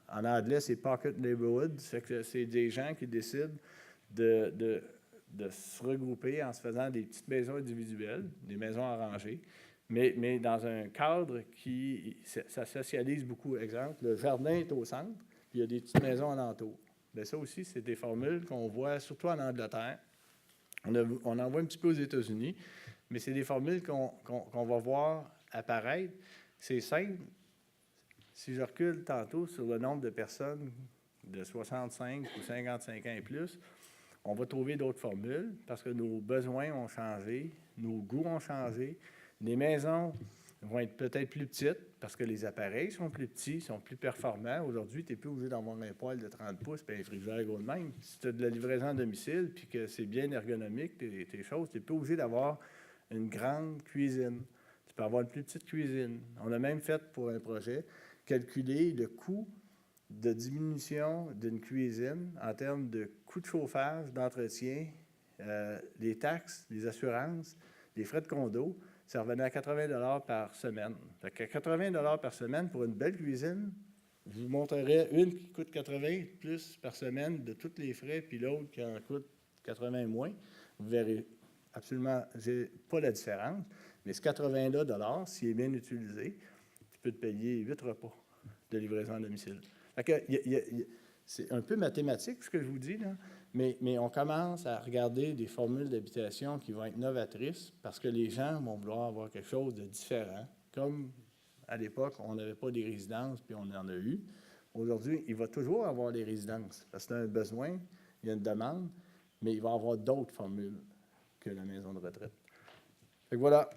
en anglais, c'est Pocket Neighborhood. C'est des gens qui décident de se regrouper en se faisant des petites maisons individuelles, des maisons arrangées, mais dans un cadre ça socialise beaucoup. Exemple, le jardin est au centre, puis il y a des petites maisons alentour. Bien, ça aussi, c'est des formules qu'on voit surtout en Angleterre. On en voit un petit peu aux États-Unis, mais c'est des formules qu'on va voir apparaître. C'est simple. Si je recule tantôt sur le nombre de personnes de 65 ou 55 ans et plus, on va trouver d'autres formules parce que nos besoins ont changé, nos goûts ont changé. Les maisons vont être peut-être plus petites parce que les appareils sont plus petits, sont plus performants. Aujourd'hui, tu n'es plus obligé d'avoir un poêle de 30 pouces et un frigidaire gros de même. Si tu as de la livraison à domicile puis que c'est bien ergonomique, tes choses, tu n'es plus obligé d'avoir une grande cuisine. Tu peux avoir une plus petite cuisine. On a même fait pour un projet calculer le coût de diminution d'une cuisine en termes de coût de chauffage, d'entretien, les taxes, les assurances, les frais de condo, ça revenait à 80 $ par semaine. Fait qu'à 80 $ par semaine pour une belle cuisine, je vous montrerai une qui coûte 80 plus par semaine de tous les frais, puis l'autre qui en coûte 80 moins. Vous verrez absolument, j'ai pas la différence, mais ce 80 $, s'il est bien utilisé, tu peux te payer 8 repas de livraison à domicile. C'est un peu mathématique, ce que je vous dis, là, mais on commence à regarder des formules d'habitation qui vont être novatrices parce que les gens vont vouloir avoir quelque chose de différent. Comme à l'époque, on n'avait pas des résidences, puis on en a eu. Aujourd'hui, il va toujours avoir des résidences parce que c'est un besoin, il y a une demande, mais il va y avoir d'autres formules que la maison de retraite. Fait que voilà.